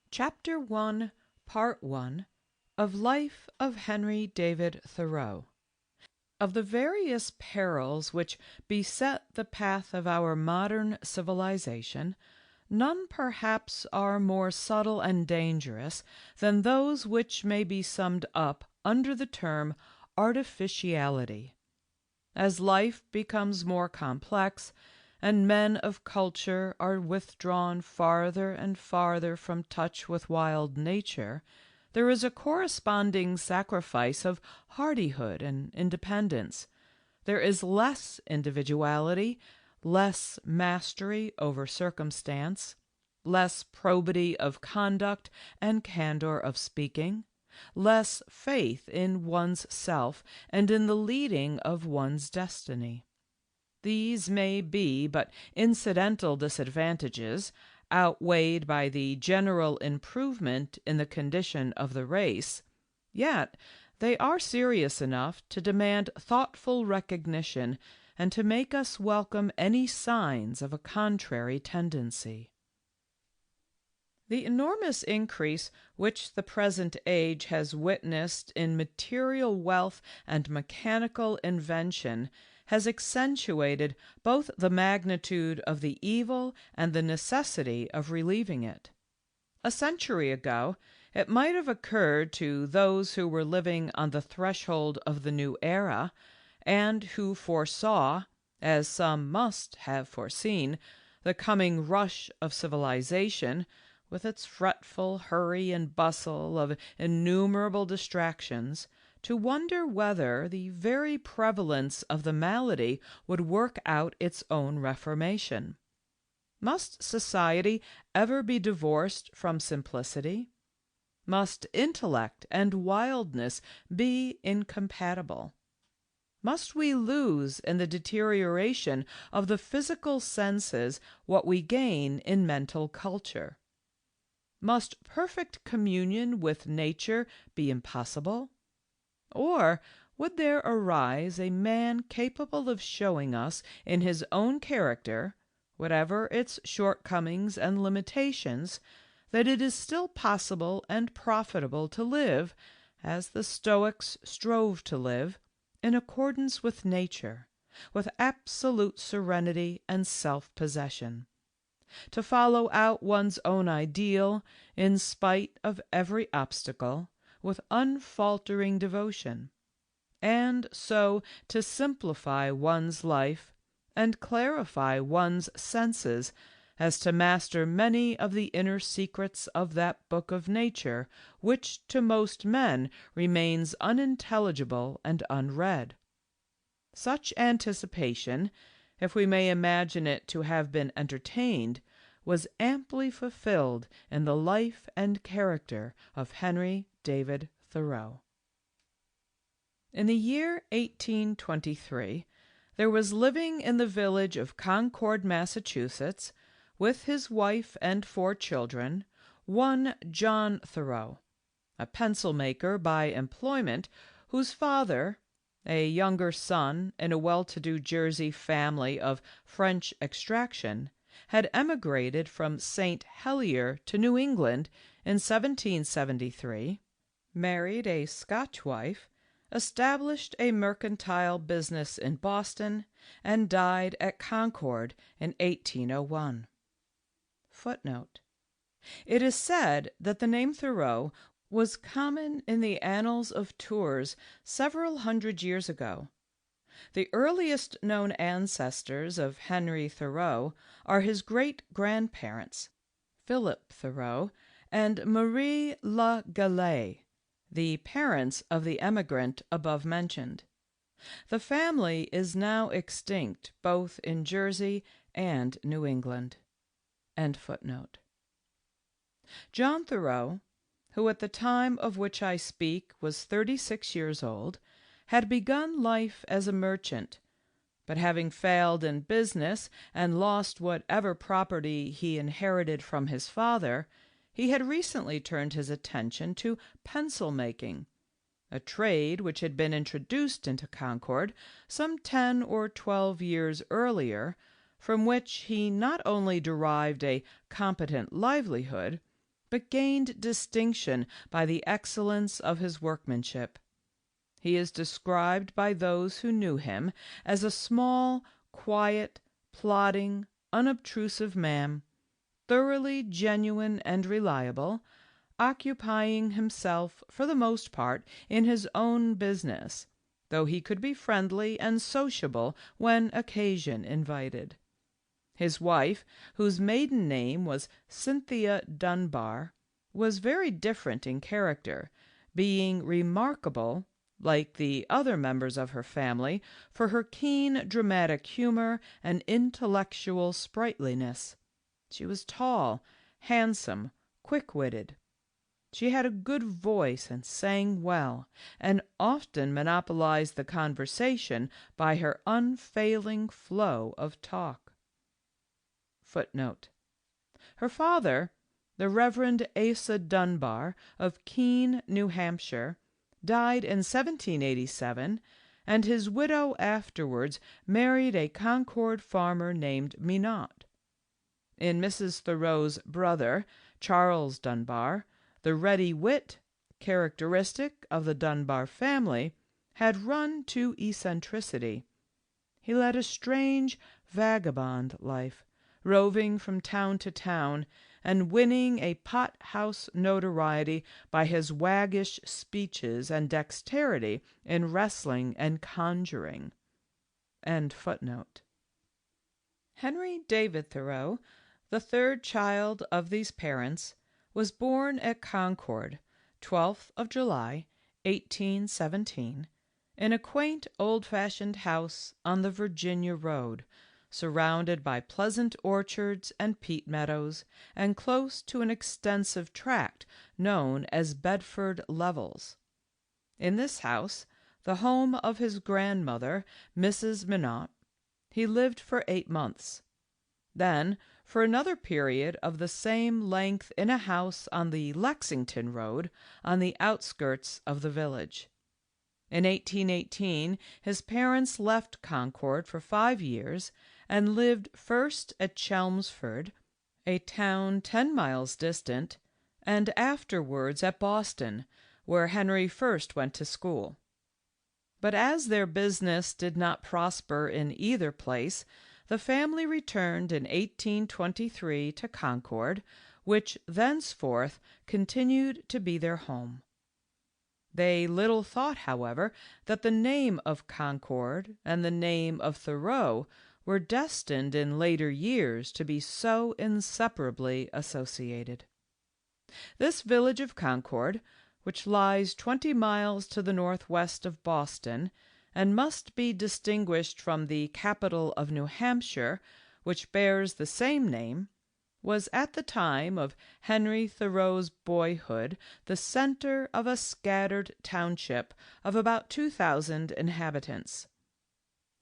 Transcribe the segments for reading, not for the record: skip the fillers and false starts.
Chapter 1, Part 1 of Life of Henry David Thoreau. Of the various perils which beset the path of our modern civilization, none perhaps are more subtle and dangerous than those which may be summed up under the term artificiality. As life becomes more complex, and men of culture are withdrawn farther and farther from touch with wild nature, there is a corresponding sacrifice of hardihood and independence. There is less individuality, less mastery over circumstance, less probity of conduct and candor of speaking, less faith in one's self and in the leading of one's destiny. These may be but incidental disadvantages, outweighed by the general improvement in the condition of the race, yet they are serious enough to demand thoughtful recognition and to make us welcome any signs of a contrary tendency. The enormous increase which the present age has witnessed in material wealth and mechanical invention has accentuated both the magnitude of the evil and the necessity of relieving it. A century ago, it might have occurred to those who were living on the threshold of the new era, and who foresaw, as some must have foreseen, the coming rush of civilization, with its fretful hurry and bustle of innumerable distractions, to wonder whether the very prevalence of the malady would work out its own reformation. Must society ever be divorced from simplicity? Must intellect and wildness be incompatible? Must we lose in the deterioration of the physical senses what we gain in mental culture? Must perfect communion with nature be impossible? Or would there arise a man capable of showing us in his own character, whatever its shortcomings and limitations, that it is still possible and profitable to live, as the Stoics strove to live, in accordance with nature, with absolute serenity and self-possession, to follow out one's own ideal in spite of every obstacle, with unfaltering devotion, and so to simplify one's life and clarify one's senses as to master many of the inner secrets of that book of nature which to most men remains unintelligible and unread. Such anticipation, if we may imagine it to have been entertained, was amply fulfilled in the life and character of Henry David Thoreau. In the year 1823, there was living in the village of Concord, Massachusetts, with his wife and 4 children, one John Thoreau, a pencil maker by employment, whose father, a younger son in a well-to-do Jersey family of French extraction, had emigrated from St. Helier to New England in 1773, married a Scotch wife, established a mercantile business in Boston, and died at Concord in 1801. Footnote: It is said that the name Thoreau was common in the annals of Tours several hundred years ago. The earliest known ancestors of Henry Thoreau are his great-grandparents, Philip Thoreau and Marie Le Gallais, the parents of the emigrant above mentioned. The family is now extinct both in Jersey and New England. End footnote. John Thoreau, who at the time of which I speak was 36 years old, had begun life as a merchant, but having failed in business and lost whatever property he inherited from his father, he had recently turned his attention to pencil-making, a trade which had been introduced into Concord some 10 or 12 years earlier, from which he not only derived a competent livelihood, but gained distinction by the excellence of his workmanship. He is described by those who knew him as a small, quiet, plodding, unobtrusive man, thoroughly genuine and reliable, occupying himself for the most part in his own business, though he could be friendly and sociable when occasion invited. His wife, whose maiden name was Cynthia Dunbar, was very different in character, being remarkable, like the other members of her family, for her keen dramatic humor and intellectual sprightliness. She was tall, handsome, quick-witted. She had a good voice and sang well, and often monopolized the conversation by her unfailing flow of talk. Footnote. Her father, the Reverend Asa Dunbar of Keene, New Hampshire, died in 1787, and his widow afterwards married a Concord farmer named Minot. In Mrs. Thoreau's brother, Charles Dunbar, the ready wit, characteristic of the Dunbar family, had run to eccentricity. He led a strange, vagabond life, roving from town to town, and winning a pot-house notoriety by his waggish speeches and dexterity in wrestling and conjuring. End footnote. Henry David Thoreau, the third child of these parents, was born at Concord, 12th of July, 1817, in a quaint old-fashioned house on the Virginia road, surrounded by pleasant orchards and peat meadows, and close to an extensive tract known as Bedford Levels. In this house, the home of his grandmother, Mrs. Minot, he lived for 8 months. Then, for another period of the same length in a house on the Lexington road, on the outskirts of the village. In 1818, his parents left Concord for 5 years and lived first at Chelmsford, a town 10 miles distant, and afterwards at Boston, where Henry first went to school. But as their business did not prosper in either place, the family returned in 1823 to Concord, which thenceforth continued to be their home. They little thought, however, that the name of Concord and the name of Thoreau were destined in later years to be so inseparably associated. This village of Concord, which lies 20 miles to the northwest of Boston, and must be distinguished from the capital of New Hampshire, which bears the same name, was at the time of Henry Thoreau's boyhood the center of a scattered township of about 2,000 inhabitants.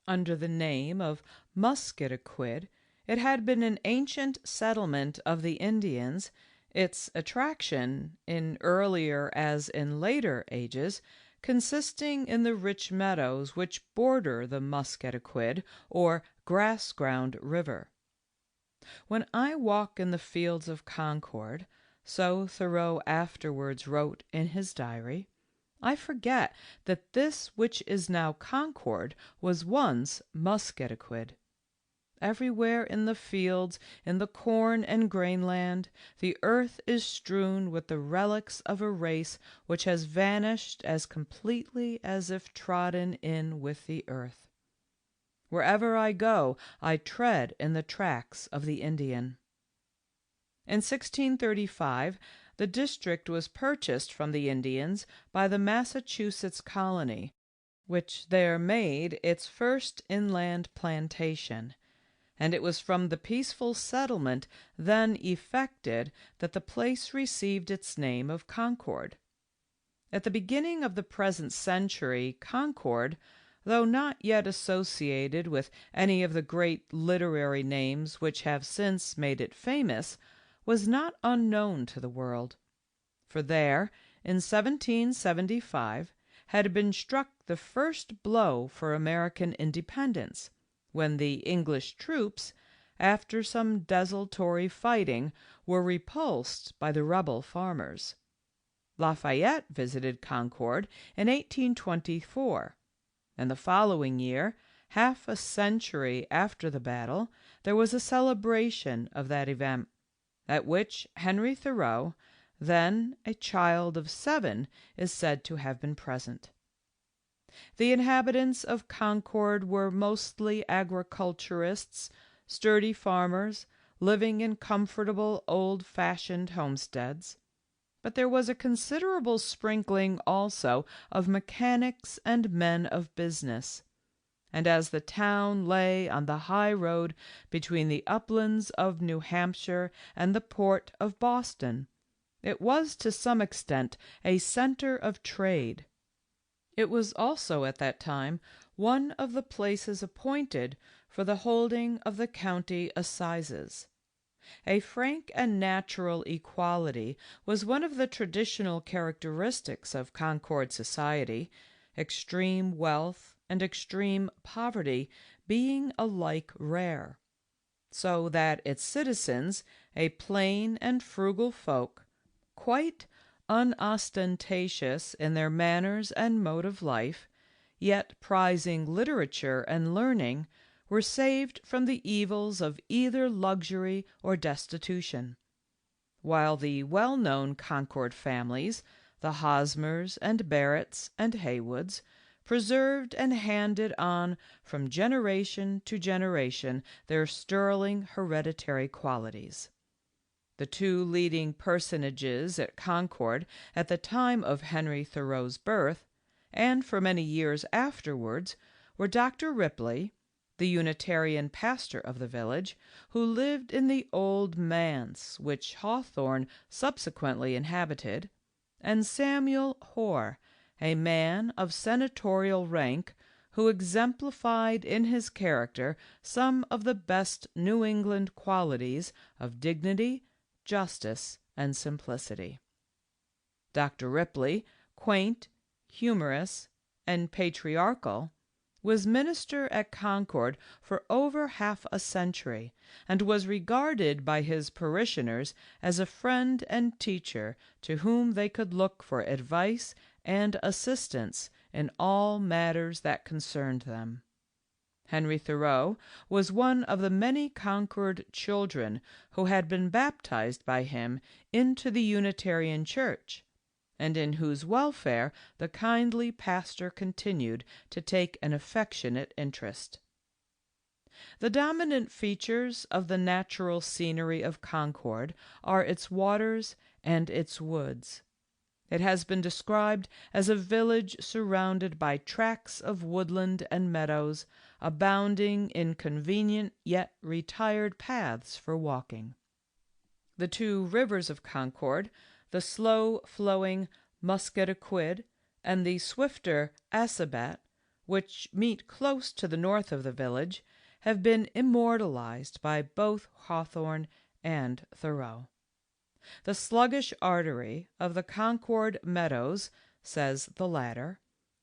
Under the name of Musketaquid, it had been an ancient settlement of the Indians, its attraction, in earlier as in later ages, consisting in the rich meadows which border the Musketaquid, or grass-ground river. When I walk in the fields of Concord, so Thoreau afterwards wrote in his diary, I forget that this which is now Concord was once Musketaquid. Everywhere in the fields, in the corn and grain land, the earth is strewn with the relics of a race which has vanished as completely as if trodden in with the earth. Wherever I go, I tread in the tracks of the Indian. In 1635, the district was purchased from the Indians by the Massachusetts colony, which there made its first inland plantation, and it was from the peaceful settlement then effected that the place received its name of Concord. At the beginning of the present century, Concord, though not yet associated with any of the great literary names which have since made it famous, was not unknown to the world. For there, in 1775, had been struck the first blow for American independence, when the English troops, after some desultory fighting, were repulsed by the rebel farmers. Lafayette visited Concord in 1824, and the following year, half a century after the battle, there was a celebration of that event, at which Henry Thoreau, then a child of 7, is said to have been present. The inhabitants of Concord were mostly agriculturists, sturdy farmers, living in comfortable, old-fashioned homesteads. But there was a considerable sprinkling also of mechanics and men of business, and as the town lay on the high road between the uplands of New Hampshire and the port of Boston, it was to some extent a center of trade. It was also at that time one of the places appointed for the holding of the county assizes. A frank and natural equality was one of the traditional characteristics of Concord society, extreme wealth and extreme poverty being alike rare, so that its citizens, a plain and frugal folk, quite unostentatious in their manners and mode of life, yet prizing literature and learning, were saved from the evils of either luxury or destitution, while the well-known Concord families, the Hosmers and Barretts and Haywoods, preserved and handed on from generation to generation their sterling hereditary qualities. The two leading personages at Concord at the time of Henry Thoreau's birth, and for many years afterwards, were Dr. Ripley, the Unitarian pastor of the village, who lived in the old manse which Hawthorne subsequently inhabited, and Samuel Hoar, a man of senatorial rank, who exemplified in his character some of the best New England qualities of dignity, justice, and simplicity. Dr. Ripley, quaint, humorous, and patriarchal, was minister at Concord for over half a century, and was regarded by his parishioners as a friend and teacher to whom they could look for advice and assistance in all matters that concerned them. Henry Thoreau was one of the many Concord children who had been baptized by him into the Unitarian Church, and in whose welfare the kindly pastor continued to take an affectionate interest. The dominant features of the natural scenery of Concord are its waters and its woods. It has been described as a village surrounded by tracts of woodland and meadows, abounding in convenient yet retired paths for walking. The two rivers of Concord, the slow-flowing Musketaquid and the swifter Assabet, which meet close to the north of the village, have been immortalized by both Hawthorne and Thoreau. The sluggish artery of the Concord meadows, says the latter,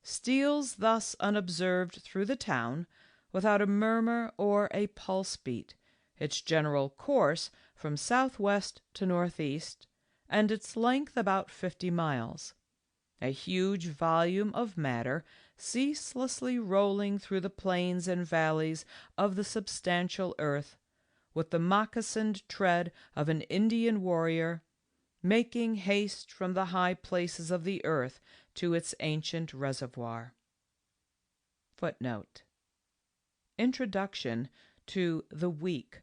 steals thus unobserved through the town, without a murmur or a pulse beat, its general course from southwest to northeast, and its length about 50 miles, a huge volume of matter ceaselessly rolling through the plains and valleys of the substantial earth, with the moccasined tread of an Indian warrior, making haste from the high places of the earth to its ancient reservoir. Footnote. Introduction to The Week.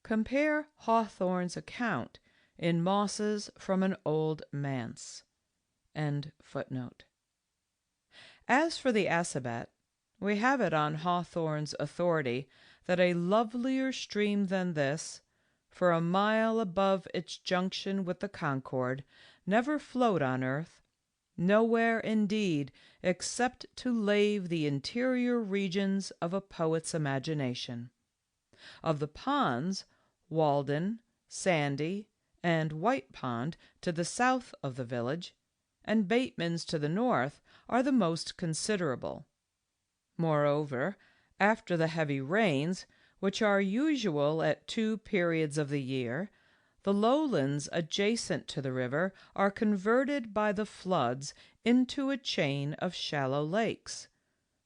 Compare Hawthorne's account in Mosses from an Old Manse. End footnote. As for the Assabet, we have it on Hawthorne's authority that a lovelier stream than this, for a mile above its junction with the Concord, never flowed on earth, nowhere indeed except to lave the interior regions of a poet's imagination. Of the ponds, Walden, Sandy, and White Pond to the south of the village, and Bateman's to the north, are the most considerable. Moreover, after the heavy rains, which are usual at 2 periods of the year, the lowlands adjacent to the river are converted by the floods into a chain of shallow lakes,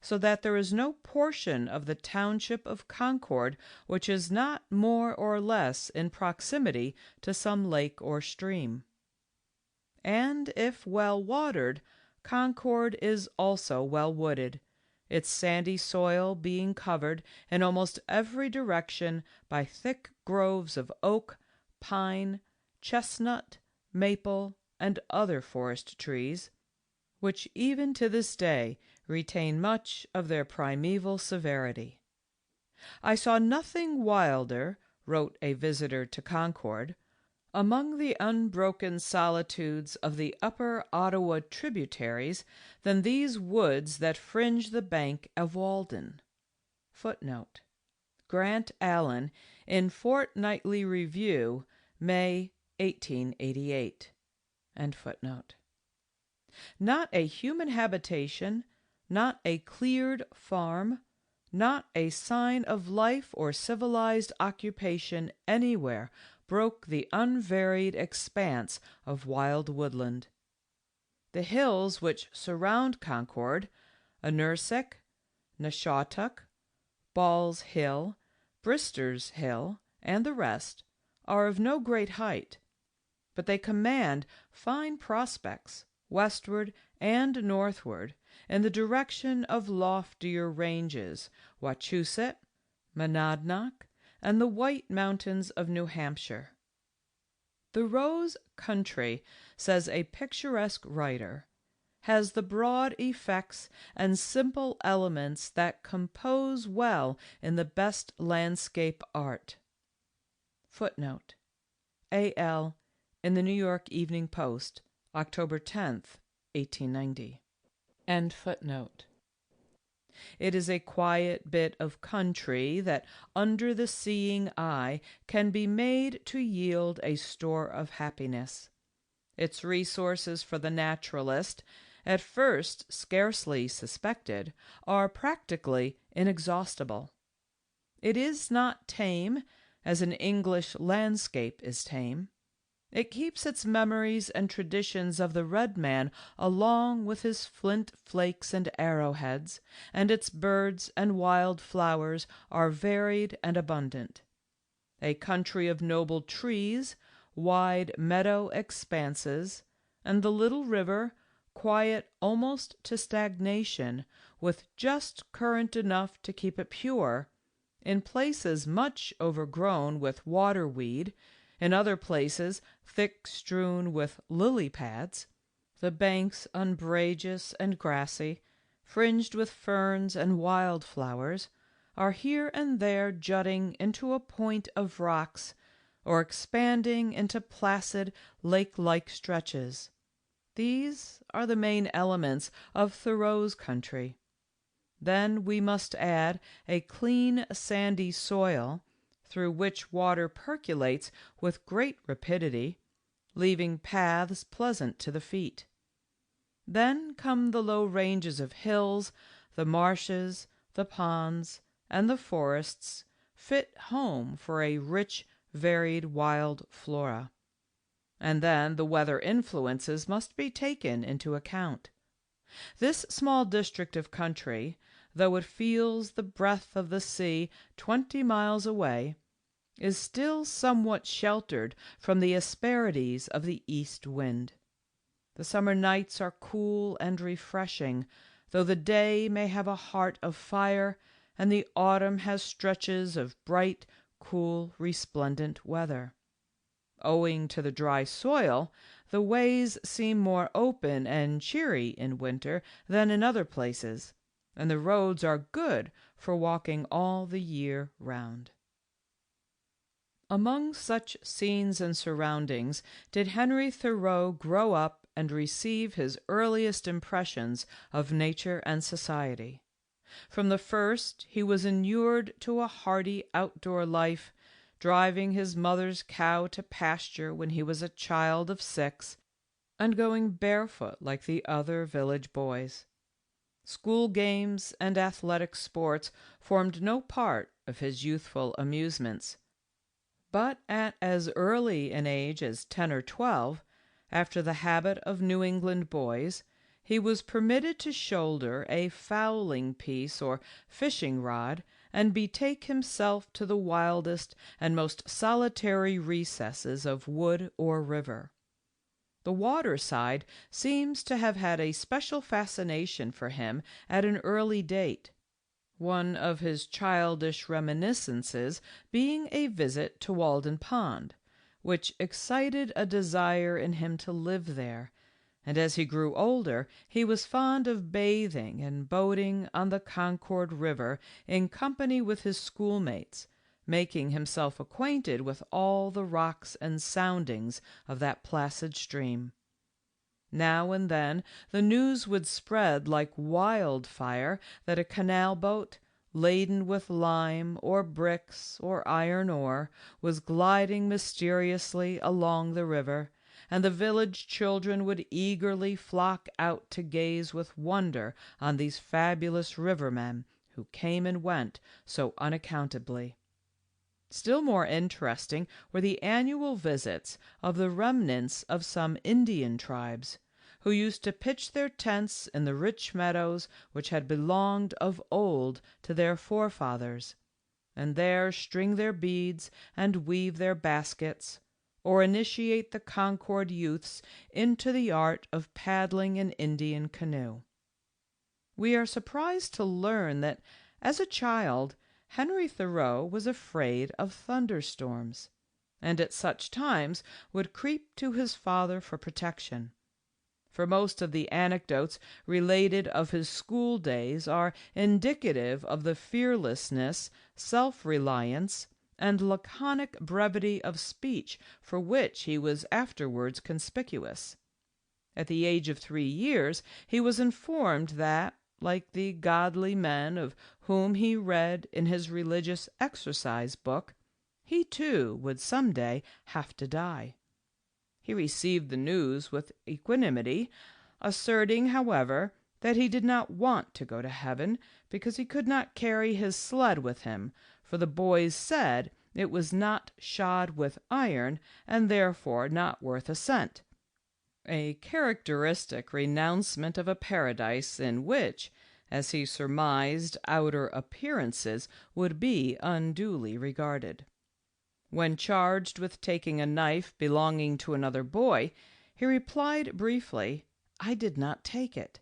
so that there is no portion of the township of Concord which is not more or less in proximity to some lake or stream. And if well watered, Concord is also well wooded, its sandy soil being covered in almost every direction by thick groves of oak, pine, chestnut, maple, and other forest trees, which even to this day retain much of their primeval severity. "I saw nothing wilder," wrote a visitor to Concord, "among the unbroken solitudes of the upper Ottawa tributaries than these woods that fringe the bank of Walden." Footnote: Grant Allen, in Fortnightly Review, May, 1888. End footnote. Not a human habitation, not a cleared farm, not a sign of life or civilized occupation anywhere broke the unvaried expanse of wild woodland. The hills which surround Concord, Anursek, Nashawtuck, Ball's Hill, Brister's Hill, and the rest, are of no great height, but they command fine prospects westward and northward in the direction of loftier ranges, Wachusett, Monadnock, and the White Mountains of New Hampshire. "The Rose country," says a picturesque writer, "has the broad effects and simple elements that compose well in the best landscape art." Footnote: A.L. in the New York Evening Post, October 10th, 1890. End footnote. It is a quiet bit of country that under the seeing eye can be made to yield a store of happiness. Its resources for the naturalist, at first scarcely suspected, are practically inexhaustible. It is not tame, as an English landscape is tame. It keeps its memories and traditions of the red man along with his flint flakes and arrowheads, and its birds and wild flowers are varied and abundant. A country of noble trees, wide meadow expanses, and the little river, quiet almost to stagnation, with just current enough to keep it pure, in places much overgrown with water-weed, in other places thick strewn with lily-pads, the banks umbrageous and grassy, fringed with ferns and wild-flowers, are here and there jutting into a point of rocks, or expanding into placid lake-like stretches. These are the main elements of Thoreau's country. Then we must add a clean sandy soil, through which water percolates with great rapidity, leaving paths pleasant to the feet. Then come the low ranges of hills, the marshes, the ponds, and the forests, fit home for a rich, varied wild flora. And then the weather influences must be taken into account. This small district of country, though it feels the breath of the sea 20 miles away, is still somewhat sheltered from the asperities of the east wind. The summer nights are cool and refreshing, though the day may have a heart of fire, and the autumn has stretches of bright, cool, resplendent weather. Owing to the dry soil, the ways seem more open and cheery in winter than in other places, and the roads are good for walking all the year round. Among such scenes and surroundings did Henry Thoreau grow up and receive his earliest impressions of nature and society. From the first he was inured to a hardy outdoor life, driving his mother's cow to pasture when he was a child of 6, and going barefoot like the other village boys. School games and athletic sports formed no part of his youthful amusements. But at as early an age as 10 or 12, after the habit of New England boys, he was permitted to shoulder a fowling piece or fishing rod and betake himself to the wildest and most solitary recesses of wood or river. The water side seems to have had a special fascination for him at an early date, one of his childish reminiscences being a visit to Walden Pond, which excited a desire in him to live there, and as he grew older he was fond of bathing and boating on the Concord River in company with his schoolmates, making himself acquainted with all the rocks and soundings of that placid stream. Now and then the news would spread like wildfire that a canal boat, laden with lime or bricks or iron ore, was gliding mysteriously along the river, and the village children would eagerly flock out to gaze with wonder on these fabulous rivermen who came and went so unaccountably. Still more interesting were the annual visits of the remnants of some Indian tribes, who used to pitch their tents in the rich meadows which had belonged of old to their forefathers, and there string their beads and weave their baskets, or initiate the Concord youths into the art of paddling an Indian canoe. We are surprised to learn that, as a child, Henry Thoreau was afraid of thunderstorms, and at such times would creep to his father for protection. For most of the anecdotes related of his school days are indicative of the fearlessness, self-reliance, and laconic brevity of speech for which he was afterwards conspicuous. At the age of 3 years he was informed that, like the godly men of whom he read in his religious exercise book, he too would some day have to die. He received the news with equanimity, asserting, however, that he did not want to go to heaven because he could not carry his sled with him, for the boys said it was not shod with iron and therefore not worth a cent. A characteristic renouncement of a paradise in which, as he surmised, outer appearances would be unduly regarded. When charged with taking a knife belonging to another boy, he replied briefly, "I did not take it,"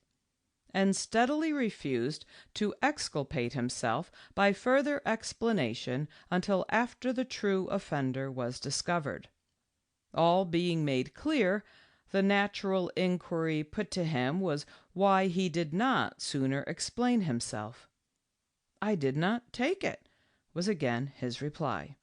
and steadily refused to exculpate himself by further explanation until after the true offender was discovered. All being made clear, the natural inquiry put to him was why he did not sooner explain himself. "I did not take it," was again his reply.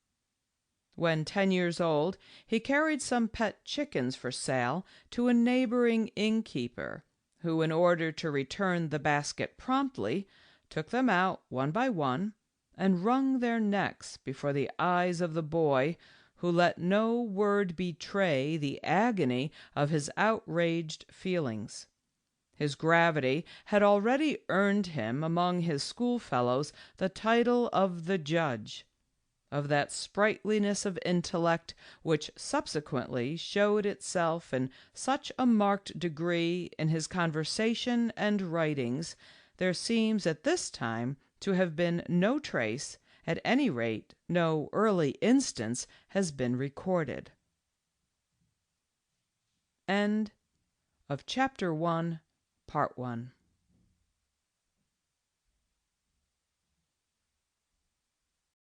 When 10 years old, he carried some pet chickens for sale to a neighboring innkeeper, who, in order to return the basket promptly, took them out one by one and wrung their necks before the eyes of the boy, who let no word betray the agony of his outraged feelings. His gravity had already earned him among his schoolfellows the title of the judge. Of that sprightliness of intellect which subsequently showed itself in such a marked degree in his conversation and writings, there seems at this time to have been no trace, at any rate no early instance has been recorded. End of Chapter 1, Part 1.